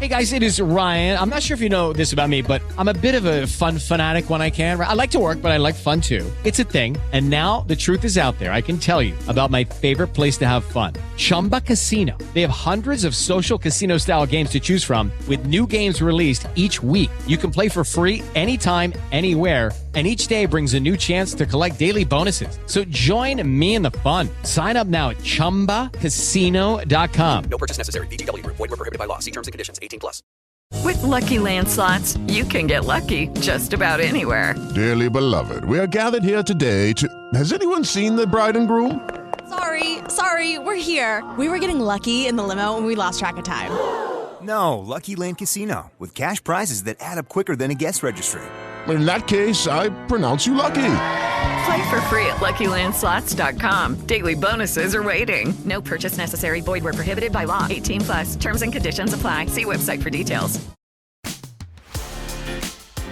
Hey guys, it is Ryan. I'm not sure if you know this about me, but I'm a bit of a fun fanatic when I can. I like to work, but I like fun too. It's a thing. And now the truth is out there. I can tell you about my favorite place to have fun. Chumba Casino. They have hundreds of social casino style games to choose from with new games released each week. You can play for free anytime, anywhere. And each day brings a new chance to collect daily bonuses. So join me in the fun. Sign up now at ChumbaCasino.com. No purchase necessary. VGW Group. Void where prohibited by law. See terms and conditions. 18+. With Lucky Land Slots, you can get lucky just about anywhere. Dearly beloved, we are gathered here today to... Has anyone seen the bride and groom? Sorry, we're here. We were getting lucky in the limo and we lost track of time. No, Lucky Land Casino, with cash prizes that add up quicker than a guest registry. In that case, I pronounce you lucky. Play for free at LuckyLandSlots.com. Daily bonuses are waiting. No purchase necessary. Void where prohibited by law. 18+. Terms and conditions apply. See website for details.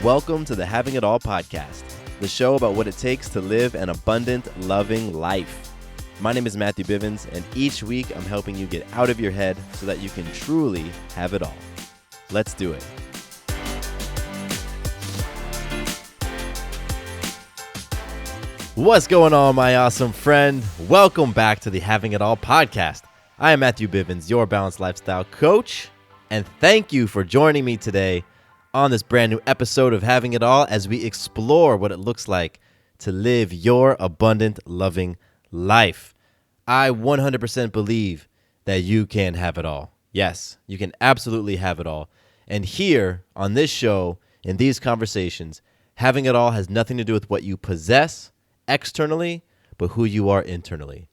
Welcome to the Having It All podcast, the show about what it takes to live an abundant, loving life. My name is Matthew Bivens, and each week I'm helping you get out of your head so that you can truly have it all. Let's do it. What's going on, my awesome friend? Welcome back to the Having It All podcast. I am Matthew Bivens, your balanced lifestyle coach, and thank you for joining me today on this brand new episode of Having It All as we explore what it looks like to live your abundant, loving life. I 100% believe that you can have it all. Yes, you can absolutely have it all. And here on this show, in these conversations, having it all has nothing to do with what you possess externally, but who you are internally.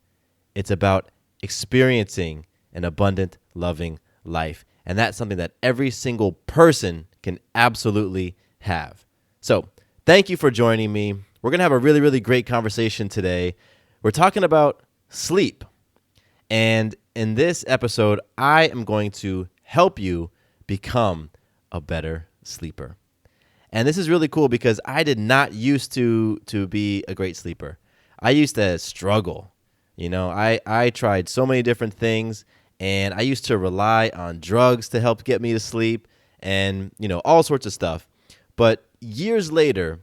It's about experiencing an abundant, loving life. And that's something that every single person can absolutely have. So thank you for joining me. We're going to have a really, really great conversation today. We're talking about sleep. And in this episode, I am going to help you become a better sleeper. And this is really cool because I did not used to be a great sleeper. I used to struggle. You know, I tried so many different things, and I used to rely on drugs to help get me to sleep and, you know, all sorts of stuff. But years later,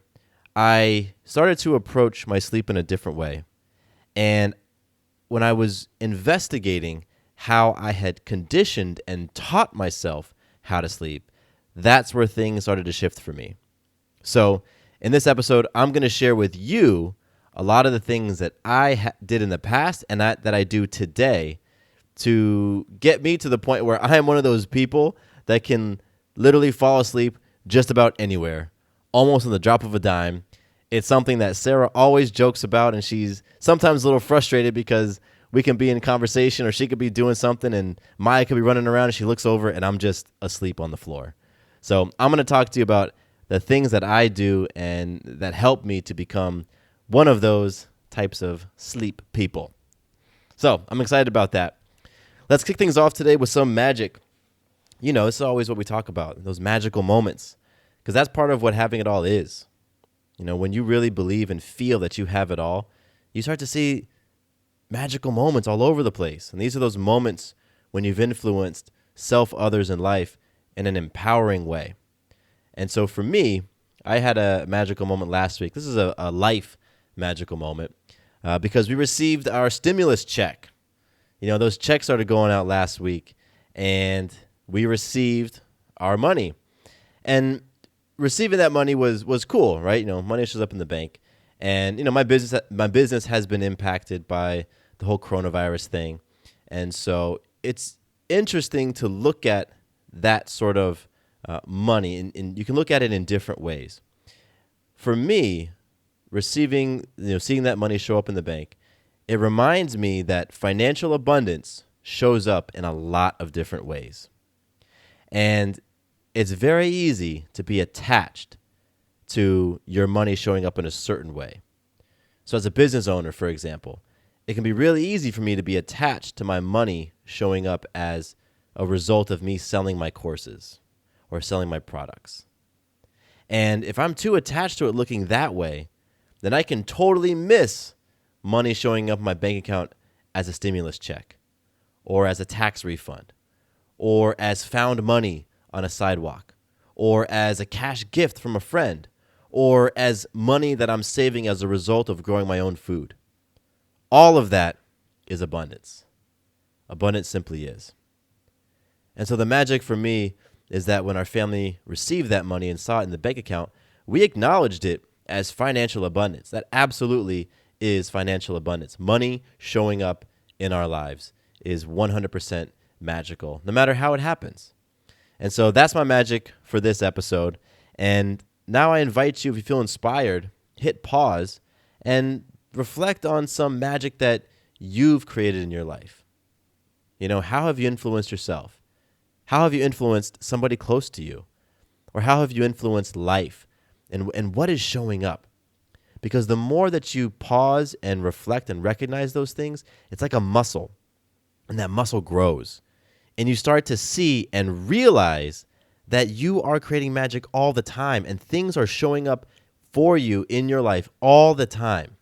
I started to approach my sleep in a different way. And when I was investigating how I had conditioned and taught myself how to sleep, that's where things started to shift for me. So in this episode, I'm going to share with you a lot of the things that I did in the past and that I do today to get me to the point where I am one of those people that can literally fall asleep just about anywhere, almost on the drop of a dime. It's something that Sarah always jokes about, and she's sometimes a little frustrated because we can be in conversation or she could be doing something and Maya could be running around and she looks over and I'm just asleep on the floor. So I'm going to talk to you about the things that I do and that help me to become one of those types of sleep people. So I'm excited about that. Let's kick things off today with some magic. You know, it's always what we talk about, those magical moments, because that's part of what having it all is. You know, when you really believe and feel that you have it all, you start to see magical moments all over the place. And these are those moments when you've influenced others in life in an empowering way. And so for me, I had a magical moment last week. This is a life magical moment because we received our stimulus check. You know, those checks started going out last week, and we received our money. And receiving that money was cool, right? You know, money shows up in the bank. And, you know, my business has been impacted by the whole coronavirus thing. And so it's interesting to look at that sort of money, and you can look at it in different ways. For me, seeing that money show up in the bank, it reminds me that financial abundance shows up in a lot of different ways. And it's very easy to be attached to your money showing up in a certain way. So as a business owner, for example, it can be really easy for me to be attached to my money showing up as a result of me selling my courses or selling my products. And if I'm too attached to it looking that way, then I can totally miss money showing up in my bank account as a stimulus check or as a tax refund or as found money on a sidewalk, or as a cash gift from a friend, or as money that I'm saving as a result of growing my own food. All of that is abundance. Abundance simply is. And so the magic for me is that when our family received that money and saw it in the bank account, we acknowledged it as financial abundance. That absolutely is financial abundance. Money showing up in our lives is 100% magical, no matter how it happens. And so that's my magic for this episode. And now I invite you, if you feel inspired, hit pause and reflect on some magic that you've created in your life. You know, how have you influenced yourself? How have you influenced somebody close to you? Or how have you influenced life? And what is showing up? Because the more that you pause and reflect and recognize those things, it's like a muscle. And that muscle grows. And you start to see and realize that you are creating magic all the time. And things are showing up for you in your life all the time.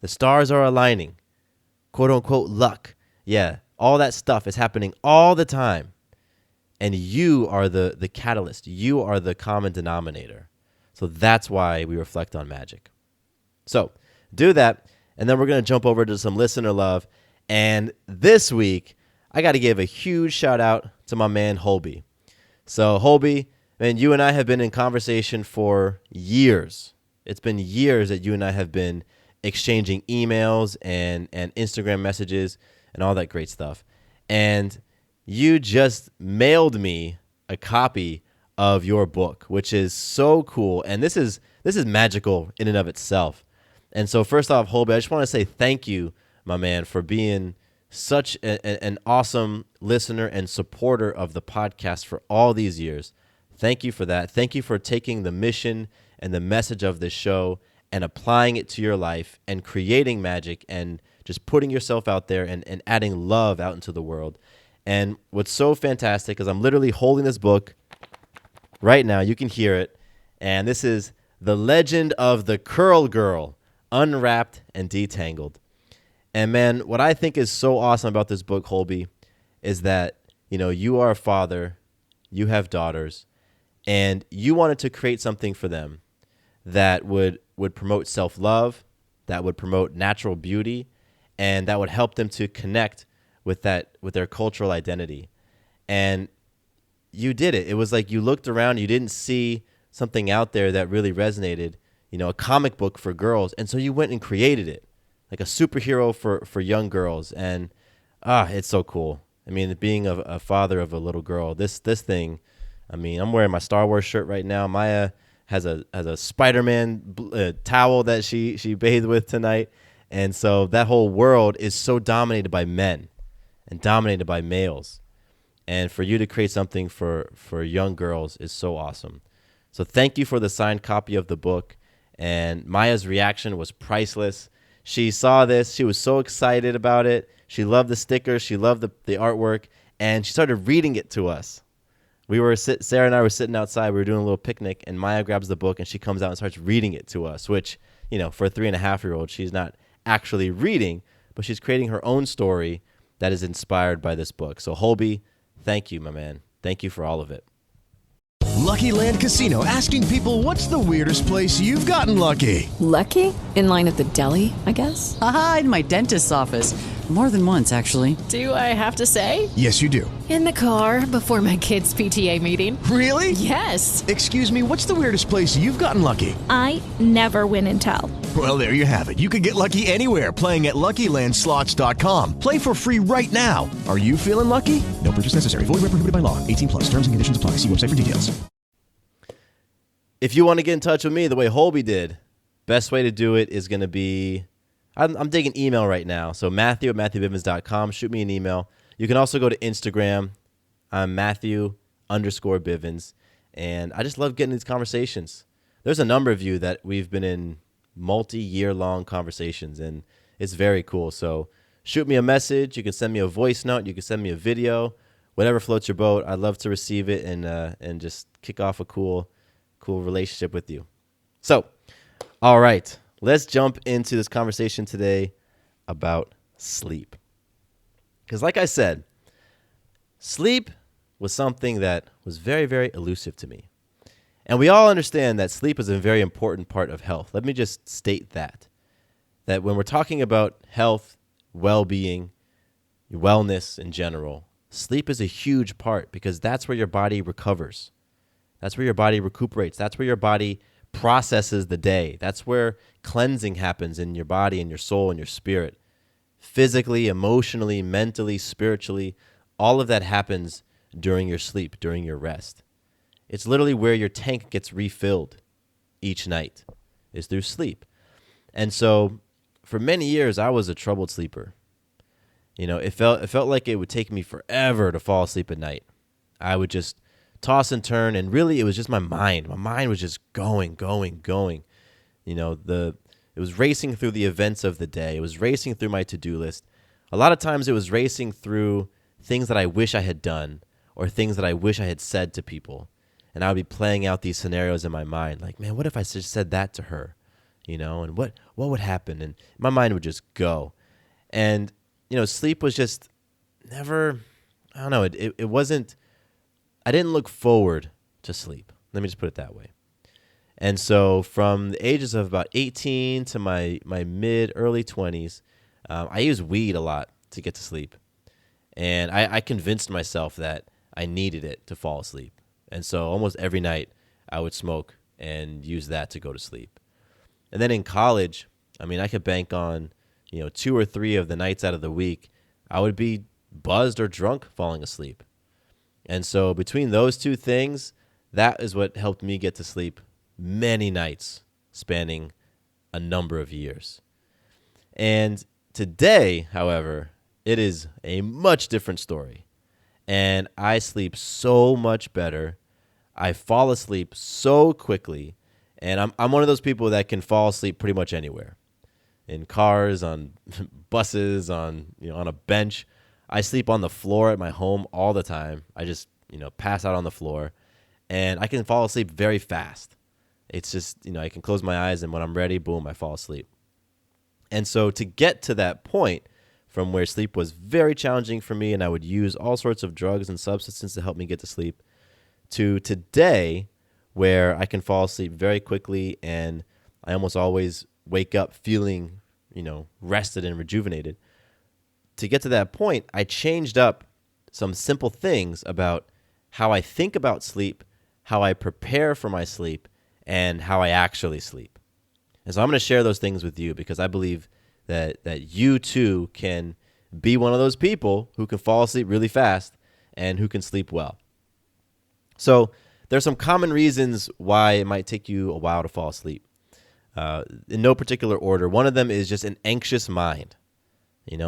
The stars are aligning. Quote unquote luck. Yeah, all that stuff is happening all the time. And you are the catalyst. You are the common denominator. So that's why we reflect on magic. So do that, and then we're going to jump over to some listener love. And this week, I got to give a huge shout out to my man, Holby. So Holby, man, you and I have been in conversation for years. It's been years that you and I have been exchanging emails and Instagram messages and all that great stuff. And you just mailed me a copy of your book, which is so cool. And this is magical in and of itself. And so first off, Holby, I just want to say thank you, my man, for being such an awesome listener and supporter of the podcast for all these years. Thank you for that. Thank you for taking the mission and the message of this show and applying it to your life and creating magic and just putting yourself out there and adding love out into the world. And what's so fantastic is I'm literally holding this book right now. You can hear it. And this is The Legend of the Curl Girl, Unwrapped and Detangled. And man, what I think is so awesome about this book, Holby, is that, you know, you are a father, you have daughters, and you wanted to create something for them that would promote self-love, that would promote natural beauty, and that would help them to connect with their cultural identity. And you did it. It was like you looked around, you didn't see something out there that really resonated, you know, a comic book for girls. And so you went and created it, like a superhero for young girls. And it's so cool. I mean, being a father of a little girl, this thing, I mean, I'm wearing my Star Wars shirt right now. Maya has a Spider-Man towel that she bathed with tonight. And so that whole world is so dominated by men and dominated by males. And for you to create something for young girls is so awesome. So thank you for the signed copy of the book. And Maya's reaction was priceless. She saw this. She was so excited about it. She loved the stickers. She loved the artwork. And she started reading it to us. Sarah and I were sitting outside. We were doing a little picnic. And Maya grabs the book and she comes out and starts reading it to us, which, you know, for a 3.5-year-old, she's not actually reading, but she's creating her own story that is inspired by this book. So Holby, thank you, my man. Thank you for all of it. Lucky Land Casino, asking people, what's the weirdest place you've gotten lucky? Lucky? In line at the deli, I guess? Aha, in my dentist's office. More than once, actually. Do I have to say? Yes, you do. In the car before my kids' PTA meeting. Really? Yes. Excuse me, what's the weirdest place you've gotten lucky? I never win and tell. Well, there you have it. You can get lucky anywhere, playing at LuckyLandSlots.com. Play for free right now. Are you feeling lucky? No purchase necessary. Void where prohibited by law. 18+. Terms and conditions apply. See website for details. If you want to get in touch with me the way Holby did, best way to do it is going to be, I'm digging email right now. So Matthew@MatthewBivens.com. Shoot me an email. You can also go to Instagram. I'm Matthew_Bivens. And I just love getting these conversations. There's a number of you that we've been in multi-year long conversations, and it's very cool. So shoot me a message. You can send me a voice note. You can send me a video. Whatever floats your boat. I'd love to receive it and just kick off a cool relationship with you. So, all right, let's jump into this conversation today about sleep. Because like I said, sleep was something that was very, very elusive to me. And we all understand that sleep is a very important part of health. Let me just state that when we're talking about health, well-being, wellness in general, sleep is a huge part because that's where your body recovers. That's where your body recuperates. That's where your body processes the day. That's where cleansing happens in your body and your soul and your spirit. Physically, emotionally, mentally, spiritually, all of that happens during your sleep, during your rest. It's literally where your tank gets refilled each night, is through sleep. And so for many years, I was a troubled sleeper. It felt like it would take me forever to fall asleep at night. I would just toss and turn, and really it was just my mind. My mind was just going. It was racing through the events of the day. It was racing through my to-do list. A lot of times it was racing through things that I wish I had done or things that I wish I had said to people. And I would be playing out these scenarios in my mind, like, man, what if I just said that to her? And what would happen? And my mind would just go. And, sleep was just never, I don't know, it wasn't, I didn't look forward to sleep. Let me just put it that way. And so from the ages of about 18 to my early 20s, I used weed a lot to get to sleep. And I convinced myself that I needed it to fall asleep. And so almost every night I would smoke and use that to go to sleep. And then in college, I could bank on, 2 or 3 of the nights out of the week, I would be buzzed or drunk falling asleep. And so between those two things, that is what helped me get to sleep many nights spanning a number of years. And today, however, it is a much different story. And I sleep so much better. I fall asleep so quickly. And I'm one of those people that can fall asleep pretty much anywhere. In cars, on buses, on a bench. I sleep on the floor at my home all the time. I just, pass out on the floor. And I can fall asleep very fast. It's just, I can close my eyes and when I'm ready, boom, I fall asleep. And so to get to that point from where sleep was very challenging for me and I would use all sorts of drugs and substances to help me get to sleep, to today where I can fall asleep very quickly and I almost always wake up feeling, rested and rejuvenated. To get to that point, I changed up some simple things about how I think about sleep, how I prepare for my sleep, and how I actually sleep. And so I'm going to share those things with you because I believe that you too can be one of those people who can fall asleep really fast and who can sleep well. So there's some common reasons why it might take you a while to fall asleep. In no particular order. One of them is just an anxious mind.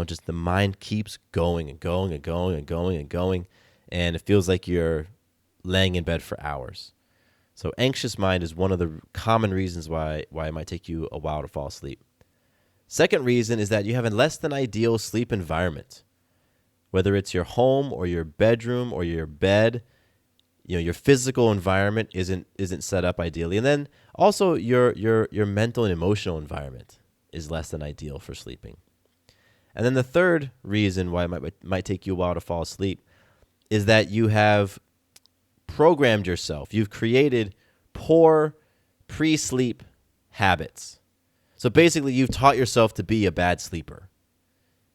Just the mind keeps going and going and going and going and going, and it feels like you're laying in bed for hours. So anxious mind is one of the common reasons why it might take you a while to fall asleep. Second reason is that you have a less than ideal sleep environment. Whether it's your home or your bedroom or your bed, your physical environment isn't set up ideally. And then also your mental and emotional environment is less than ideal for sleeping. And then the third reason why it might take you a while to fall asleep is that you have programmed yourself. You've created poor pre-sleep habits. So basically, you've taught yourself to be a bad sleeper,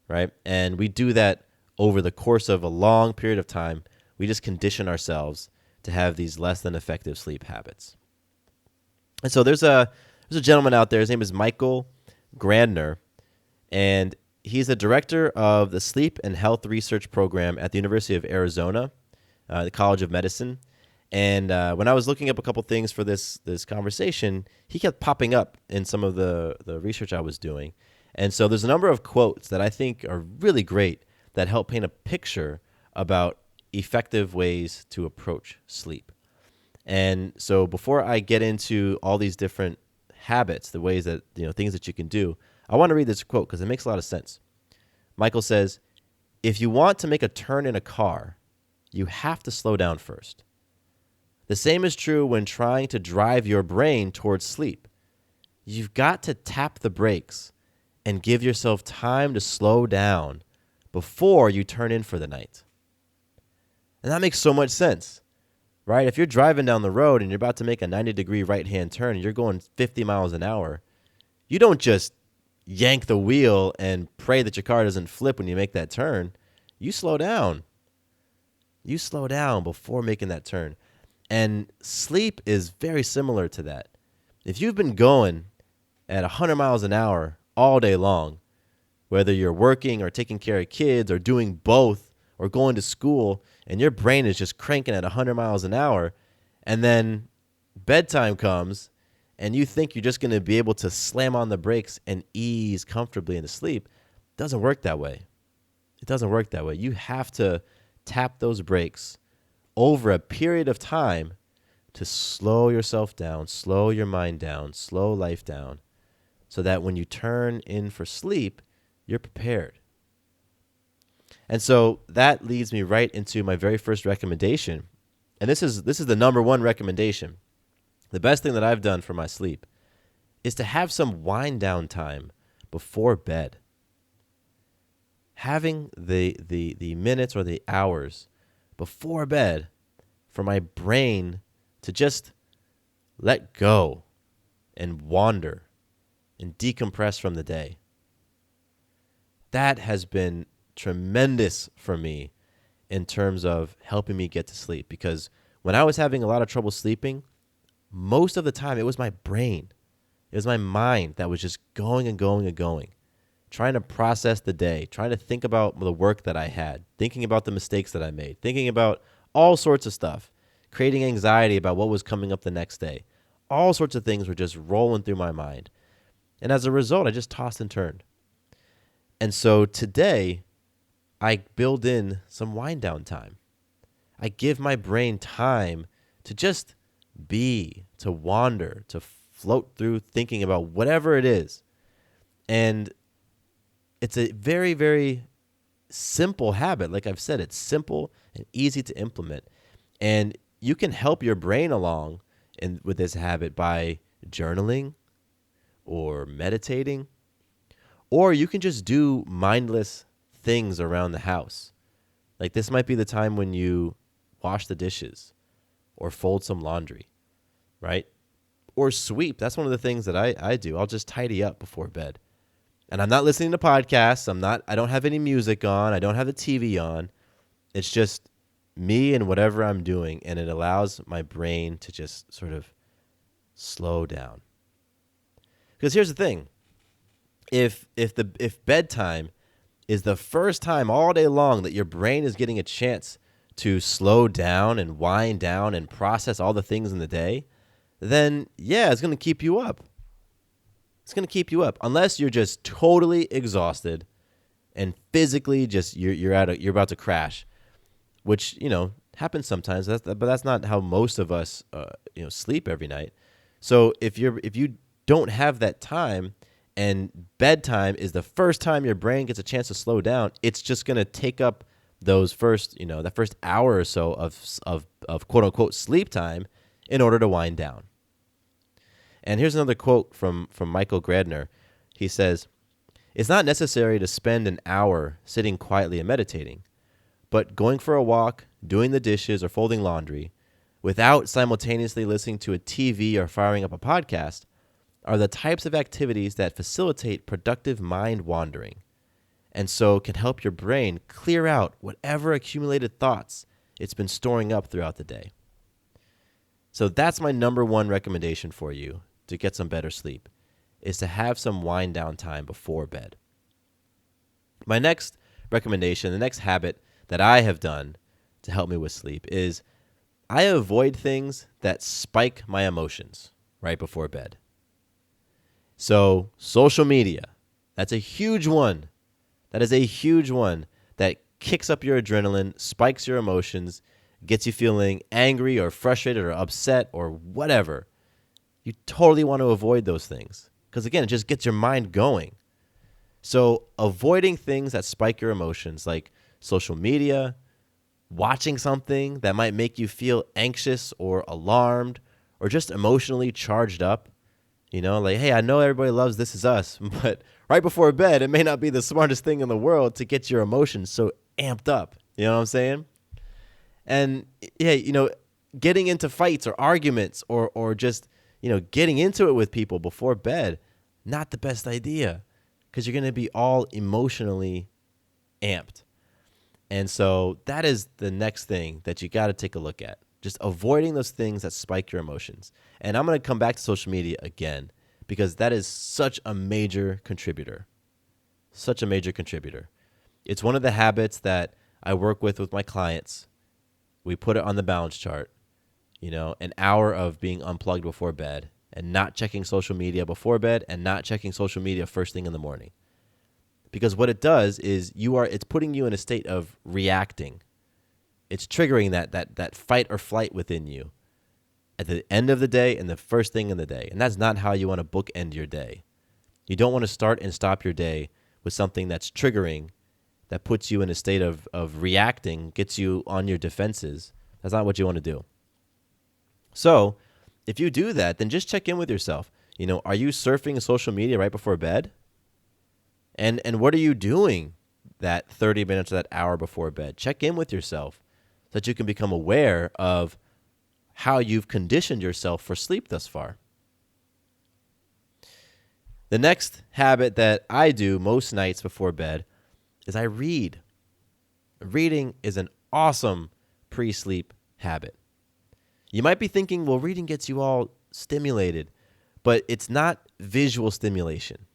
right? And we do that over the course of a long period of time. We just condition ourselves to have these less than effective sleep habits. And so there's a gentleman out there. His name is Michael Grandner, and he's the director of the Sleep and Health Research Program at the University of Arizona, the College of Medicine. And when I was looking up a couple things for this conversation, he kept popping up in some of the research I was doing. And so there's a number of quotes that I think are really great that help paint a picture about effective ways to approach sleep. And so before I get into all these different habits, the ways that, things that you can do, I want to read this quote because it makes a lot of sense. Michael says, "If you want to make a turn in a car, you have to slow down first. The same is true when trying to drive your brain towards sleep. You've got to tap the brakes and give yourself time to slow down before you turn in for the night." And that makes so much sense, right? If you're driving down the road and you're about to make a 90-degree right-hand turn and you're going 50 miles an hour, you don't just yank the wheel and pray that your car doesn't flip when you make that turn. You slow down. You slow down before making that turn. And sleep is very similar to that. If you've been going at 100 miles an hour all day long, whether you're working or taking care of kids or doing both or going to school, and your brain is just cranking at 100 miles an hour, and then bedtime comes and you think you're just going to be able to slam on the brakes and ease comfortably into sleep, it doesn't work that way. It doesn't work that way. You have to tap those brakes over a period of time to slow yourself down, slow your mind down, slow life down, so that when you turn in for sleep, you're prepared. And so that leads me right into my very first recommendation. And this is the number one recommendation. The best thing that I've done for my sleep is to have some wind down time before bed. Having the minutes or the hours before bed for my brain to just let go and wander and decompress from the day. That has been tremendous for me in terms of helping me get to sleep, because when I was having a lot of trouble sleeping, most of the time it was my brain. It was my mind that was just going and going and going, trying to process the day, trying to think about the work that I had, thinking about the mistakes that I made, thinking about all sorts of stuff, creating anxiety about what was coming up the next day. All sorts of things were just rolling through my mind. And as a result, I just tossed and turned. And so today, I build in some wind down time. I give my brain time to just be, to wander, to float through thinking about whatever it is. And it's a very, very simple habit. Like I've said, it's simple and easy to implement. And you can help your brain along with this habit by journaling or meditating, or you can just do mindless things around the house. Like this might be the time when you wash the dishes or fold some laundry, right? Or sweep. That's one of the things that I do. I'll just tidy up before bed. And I'm not listening to podcasts. I don't have any music on. I don't have the TV on. It's just me and whatever I'm doing, and it allows my brain to just sort of slow down. Because here's the thing. If bedtime is the first time all day long that your brain is getting a chance to slow down and wind down and process all the things in the day, then yeah, it's going to keep you up. It's going to keep you up unless you're just totally exhausted and physically just you're about to crash, which happens sometimes. But that's not how most of us sleep every night. So if you don't have that time, and bedtime is the first time your brain gets a chance to slow down, it's just going to take up those first that first hour or so of quote unquote sleep time in order to wind down. And here's another quote from Michael Gradner. He says, "It's not necessary to spend an hour sitting quietly and meditating, but going for a walk, doing the dishes, or folding laundry, without simultaneously listening to a TV or firing up a podcast, are the types of activities that facilitate productive mind wandering, and so can help your brain clear out whatever accumulated thoughts it's been storing up throughout the day." So that's my number one recommendation for you to get some better sleep, is to have some wind down time before bed. My next recommendation, the next habit that I have done to help me with sleep, is I avoid things that spike my emotions right before bed. So social media, that's a huge one. That is a huge one that kicks up your adrenaline, spikes your emotions, gets you feeling angry or frustrated or upset or whatever. You totally want to avoid those things because, again, it just gets your mind going. So avoiding things that spike your emotions, like social media, watching something that might make you feel anxious or alarmed or just emotionally charged up. Like, hey, I know everybody loves This Is Us, but right before bed, it may not be the smartest thing in the world to get your emotions so amped up. You know what I'm saying? And yeah, getting into fights or arguments or just, getting into it with people before bed, not the best idea, because you're going to be all emotionally amped. And so that is the next thing that you got to take a look at. Just avoiding those things that spike your emotions. And I'm going to come back to social media again, because that is such a major contributor. Such a major contributor. It's one of the habits that I work with my clients. We put it on the balance chart, an hour of being unplugged before bed and not checking social media before bed and not checking social media first thing in the morning. Because what it does is it's putting you in a state of reacting. It's triggering that fight or flight within you at the end of the day and the first thing in the day. And that's not how you want to bookend your day. You don't want to start and stop your day with something that's triggering, that puts you in a state of reacting, gets you on your defenses. That's not what you want to do. So if you do that, then just check in with yourself. Are you surfing social media right before bed? And what are you doing that 30 minutes or that hour before bed? Check in with yourself so that you can become aware of how you've conditioned yourself for sleep thus far. The next habit that I do most nights before bed is I read. Reading is an awesome pre-sleep habit. You might be thinking, well, reading gets you all stimulated, but it's not visual stimulation,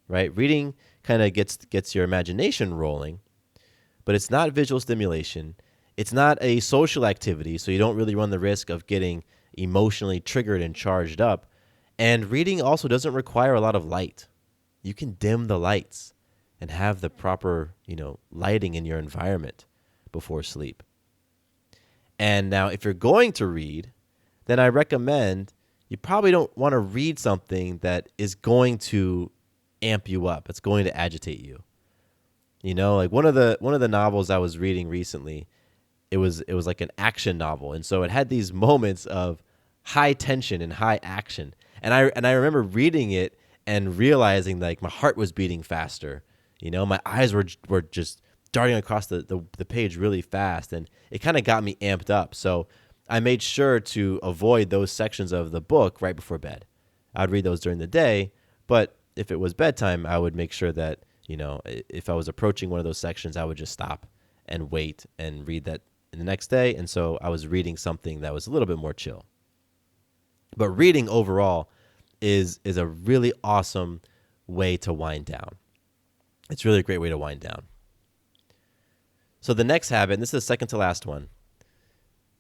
right? Reading kind of gets your imagination rolling, but it's not visual stimulation. It's not a social activity, so you don't really run the risk of getting emotionally triggered and charged up. And reading also doesn't require a lot of light. You can dim the lights and have the proper, lighting in your environment before sleep. And now if you're going to read, then I recommend you probably don't want to read something that is going to amp you up. It's going to agitate you. Like one of the novels I was reading recently, it was like an action novel. And so it had these moments of high tension and high action. And I remember reading it and realizing like my heart was beating faster. My eyes were just darting across the page really fast, and it kind of got me amped up. So I made sure to avoid those sections of the book right before bed. I'd read those during the day, but if it was bedtime, I would make sure that, if I was approaching one of those sections, I would just stop and wait and read that in the next day. And so I was reading something that was a little bit more chill. But reading overall is a really awesome way to wind down. It's really a great way to wind down. So the next habit, and this is the second to last one.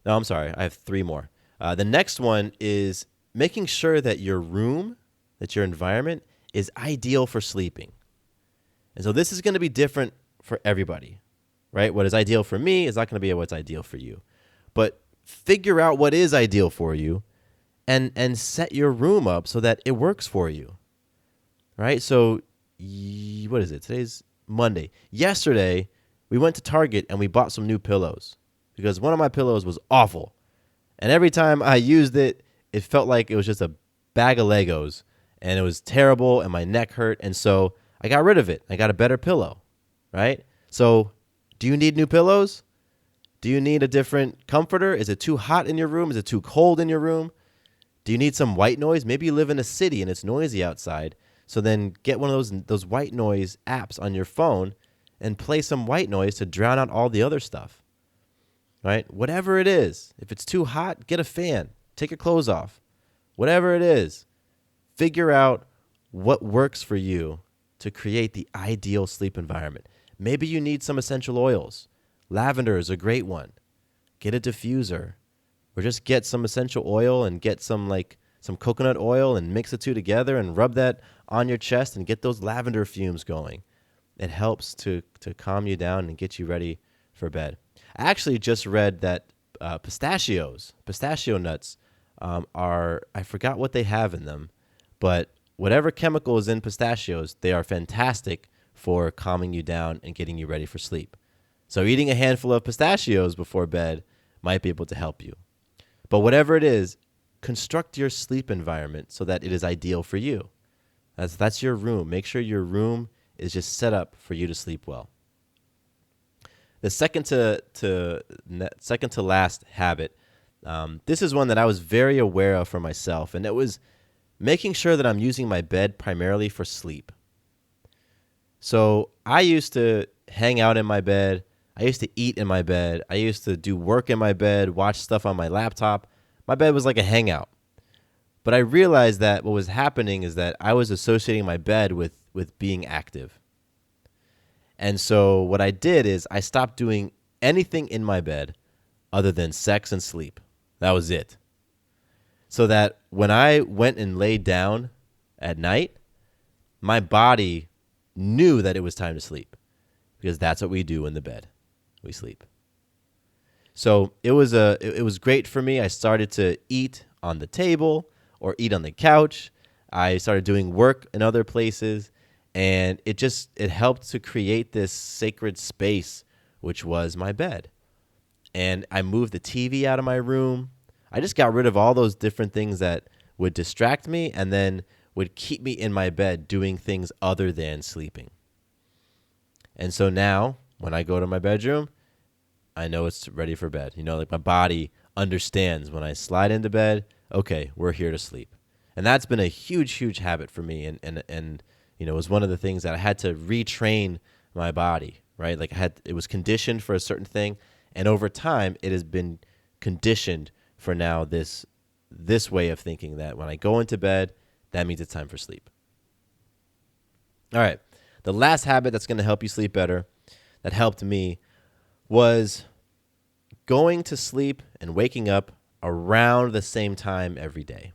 No, I'm sorry. I have three more. The next one is making sure that your room, that your environment is ideal for sleeping. And so this is going to be different for everybody, right? What is ideal for me is not going to be what's ideal for you. But figure out what is ideal for you and set your room up so that it works for you, right? So what is it? Today's Monday. Yesterday, we went to Target and we bought some new pillows because one of my pillows was awful. And every time I used it, it felt like it was just a bag of Legos and it was terrible and my neck hurt. And so I got rid of it. I got a better pillow, right? So do you need new pillows? Do you need a different comforter? Is it too hot in your room? Is it too cold in your room? Do you need some white noise? Maybe you live in a city and it's noisy outside. So then get one of those white noise apps on your phone and play some white noise to drown out all the other stuff, right? Whatever it is. If it's too hot, get a fan. Take your clothes off. Whatever it is, figure out what works for you to create the ideal sleep environment. Maybe you need some essential oils. Lavender is a great one. Get a diffuser. Or just get some essential oil and get some coconut oil and mix the two together and rub that on your chest and get those lavender fumes going. It helps to calm you down and get you ready for bed. I actually just read that pistachio nuts I forgot what they have in them, but whatever chemical is in pistachios, they are fantastic for calming you down and getting you ready for sleep. So eating a handful of pistachios before bed might be able to help you. But whatever it is, construct your sleep environment so that it is ideal for you. That's your room. Make sure your room is just set up for you to sleep well. the second to last habit, this is one that I was very aware of for myself, and it was making sure that I'm using my bed primarily for sleep. So I used to hang out in my bed. I used to eat in my bed. I used to do work in my bed, watch stuff on my laptop. My bed was like a hangout. But I realized that what was happening is that I was associating my bed with being active. And so what I did is I stopped doing anything in my bed other than sex and sleep. That was it. So that when I went and laid down at night, my body knew that it was time to sleep, because that's what we do in the bed. We sleep. So it was great for me. I started to eat on the table or eat on the couch. I started doing work in other places, and it helped to create this sacred space, which was my bed. And I moved the TV out of my room. I just got rid of all those different things that would distract me and then would keep me in my bed doing things other than sleeping. And so now when I go to my bedroom, I know it's ready for bed. Like my body understands when I slide into bed, okay, we're here to sleep. And that's been a huge, huge habit for me. And it was one of the things that I had to retrain my body, right? Like it was conditioned for a certain thing. And over time, it has been conditioned for now this way of thinking that when I go into bed, that means it's time for sleep. All right. The last habit that's going to help you sleep better, that helped me, was going to sleep and waking up around the same time every day.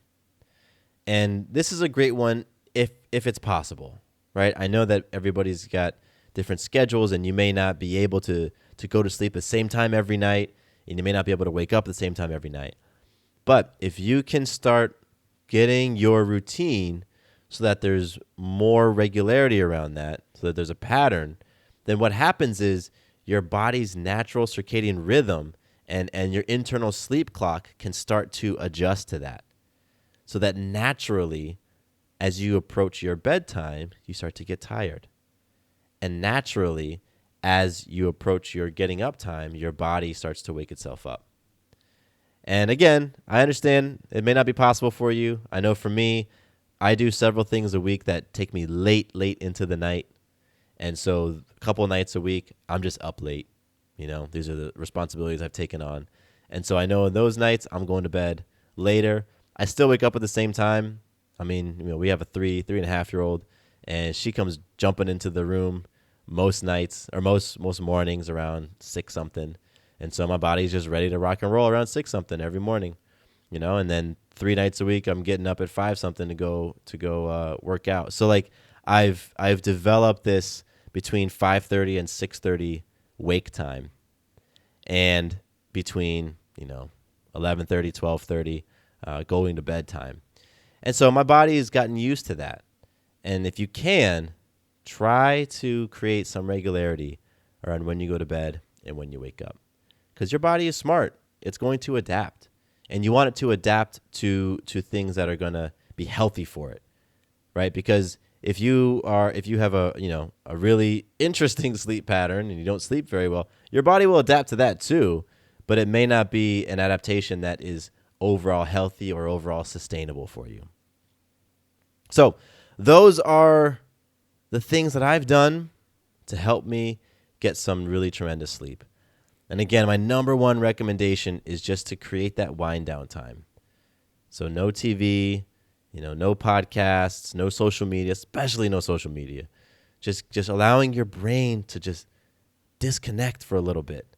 And this is a great one if it's possible, right? I know that everybody's got different schedules, and you may not be able to go to sleep at the same time every night, and you may not be able to wake up at the same time every night. But if you can start getting your routine so that there's more regularity around that, so that there's a pattern, then what happens is your body's natural circadian rhythm and your internal sleep clock can start to adjust to that. So that naturally, as you approach your bedtime, you start to get tired. And naturally, as you approach your getting up time, your body starts to wake itself up. And again, I understand it may not be possible for you. I know for me, I do several things a week that take me late into the night. And so a couple nights a week, I'm just up late. These are the responsibilities I've taken on. And so I know in those nights, I'm going to bed later. I still wake up at the same time. I mean, we have a 3.5-year-old, and she comes jumping into the room most nights or most mornings around 6 something. And so my body's just ready to rock and roll around 6 something every morning, and then 3 nights a week, I'm getting up at 5 something to go work out. So like I've developed this between 5:30 and 6:30 wake time, and between 11:30, 12:30 going to bedtime. And so my body has gotten used to that. And if you can, try to create some regularity around when you go to bed and when you wake up, because your body is smart. It's going to adapt, and you want it to adapt to things that are going to be healthy for it, right? Because if you have a really interesting sleep pattern and you don't sleep very well, your body will adapt to that too, but it may not be an adaptation that is overall healthy or overall sustainable for you. So those are the things that I've done to help me get some really tremendous sleep. And again, my number one recommendation is just to create that wind down time. So no TV, no podcasts, no social media, especially no social media. Just allowing your brain to just disconnect for a little bit.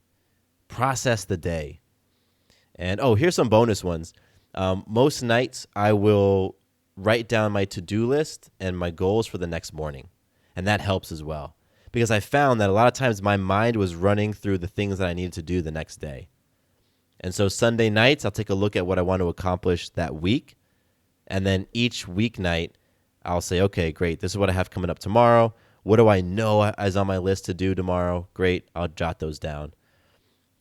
Process the day. And here's some bonus ones. Most nights I will write down my to-do list and my goals for the next morning. And that helps as well, because I found that a lot of times my mind was running through the things that I needed to do the next day. And so Sunday nights, I'll take a look at what I want to accomplish that week. And then each weeknight, I'll say, okay, great. This is what I have coming up tomorrow. What do I know is on my list to do tomorrow? Great. I'll jot those down.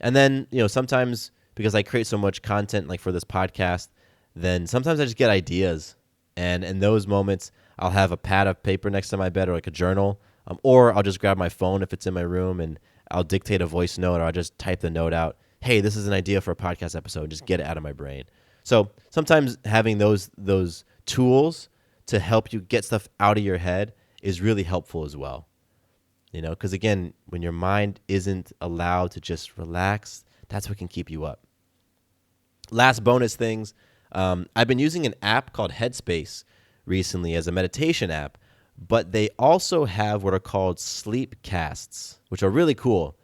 And then, sometimes because I create so much content like for this podcast, then sometimes I just get ideas. And in those moments, I'll have a pad of paper next to my bed or like a journal, or I'll just grab my phone if it's in my room and I'll dictate a voice note, or I'll just type the note out. Hey, this is an idea for a podcast episode. Just get it out of my brain. So sometimes having those tools to help you get stuff out of your head is really helpful as well. Because again, when your mind isn't allowed to just relax, that's what can keep you up. Last bonus things. I've been using an app called Headspace recently as a meditation app, but they also have what are called sleep casts, which are really cool.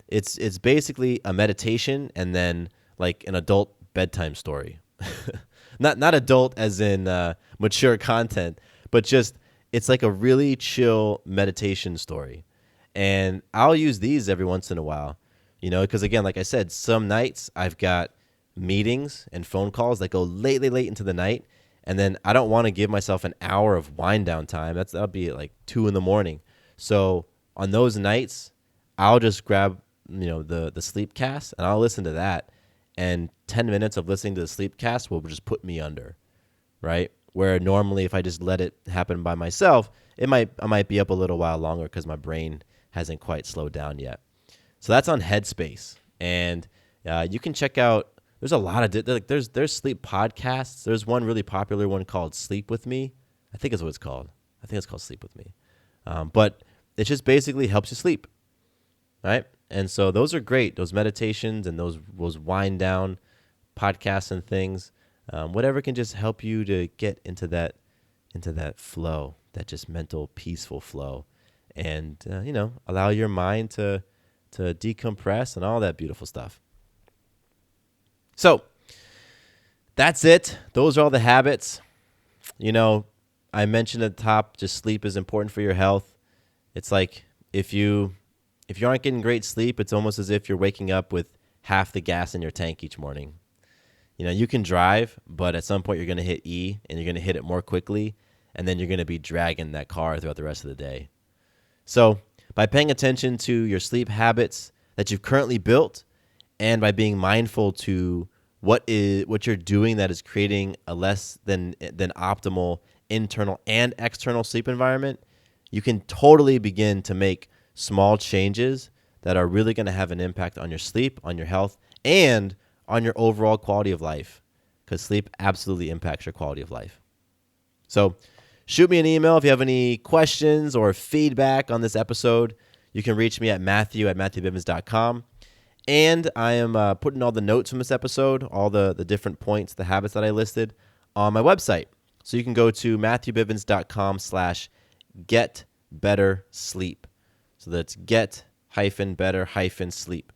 It's basically a meditation and then like an adult bedtime story. Not adult as in mature content, but just it's like a really chill meditation story. And I'll use these every once in a while, because again, like I said, some nights I've got meetings and phone calls that go late into the night. And then I don't want to give myself an hour of wind down time. That'll be like 2 a.m. So on those nights, I'll just grab, the sleep cast and I'll listen to that. And 10 minutes of listening to the sleep cast will just put me under, right? Where normally if I just let it happen by myself, I might be up a little while longer because my brain hasn't quite slowed down yet. So that's on Headspace. And you can check out, there's a lot of, there's sleep podcasts. There's one really popular one called Sleep With Me. I think is what it's called. I think it's called Sleep With Me. But it just basically helps you sleep, right? And so those are great, those meditations and those wind down podcasts and things, whatever can just help you to get into that flow, that just mental peaceful flow, and allow your mind to decompress and all that beautiful stuff. So that's it. Those are all the habits. I mentioned at the top, just sleep is important for your health. It's like if you aren't getting great sleep, it's almost as if you're waking up with half the gas in your tank each morning. You can drive, but at some point you're going to hit E and you're going to hit it more quickly, and then you're going to be dragging that car throughout the rest of the day. So by paying attention to your sleep habits that you've currently built, and by being mindful to what you're doing that is creating a less than optimal internal and external sleep environment, you can totally begin to make small changes that are really going to have an impact on your sleep, on your health, and on your overall quality of life, because sleep absolutely impacts your quality of life. So shoot me an email if you have any questions or feedback on this episode. You can reach me at matthew@matthewbivens.com. And I am putting all the notes from this episode, all the different points, the habits that I listed, on my website. So you can go to matthewbivens.com/getbettersleep. So that's get-better-sleep.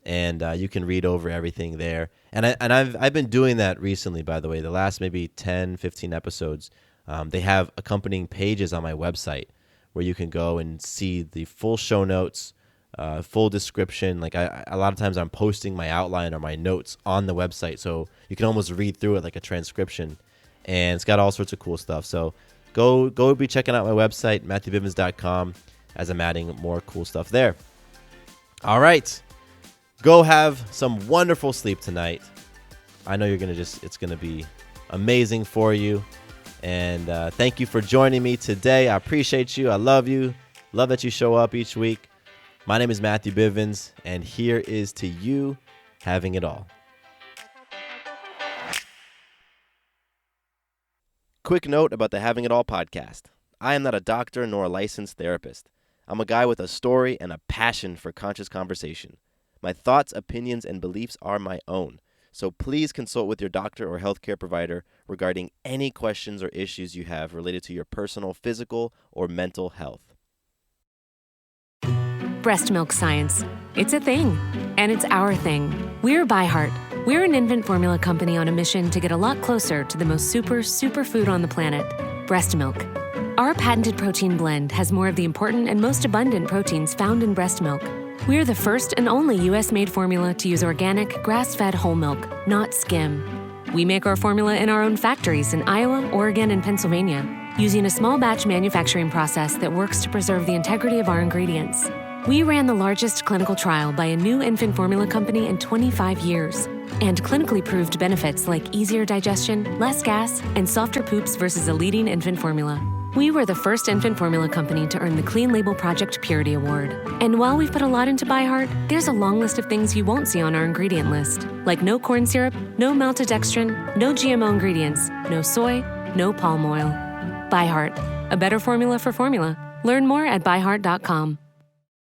And you can read over everything there. And I've been doing that recently, by the way. The last maybe 10, 15 episodes, they have accompanying pages on my website where you can go and see the full show notes, full description. Like a lot of times I'm posting my outline or my notes on the website, so you can almost read through it like a transcription. And it's got all sorts of cool stuff. So go be checking out my website, matthewbivens.com, as I'm adding more cool stuff there. All right. Go have some wonderful sleep tonight. I know it's going to be amazing for you. And thank you for joining me today. I appreciate you. I love you. Love that you show up each week. My name is Matthew Bivens, and here is to you having it all. Quick note about the Having It All podcast. I am not a doctor nor a licensed therapist. I'm a guy with a story and a passion for conscious conversation. My thoughts, opinions, and beliefs are my own. So please consult with your doctor or healthcare provider regarding any questions or issues you have related to your personal, physical, or mental health. Breast milk science. It's a thing, and it's our thing. We're ByHeart. We're an infant formula company on a mission to get a lot closer to the most superfood on the planet, breast milk. Our patented protein blend has more of the important and most abundant proteins found in breast milk. We're the first and only U.S.-made formula to use organic, grass-fed whole milk, not skim. We make our formula in our own factories in Iowa, Oregon, and Pennsylvania, using a small batch manufacturing process that works to preserve the integrity of our ingredients. We ran the largest clinical trial by a new infant formula company in 25 years, and clinically proved benefits like easier digestion, less gas, and softer poops versus a leading infant formula. We were the first infant formula company to earn the Clean Label Project Purity Award. And while we've put a lot into ByHeart, there's a long list of things you won't see on our ingredient list, like no corn syrup, no maltodextrin, no GMO ingredients, no soy, no palm oil. ByHeart, a better formula for formula. Learn more at byheart.com.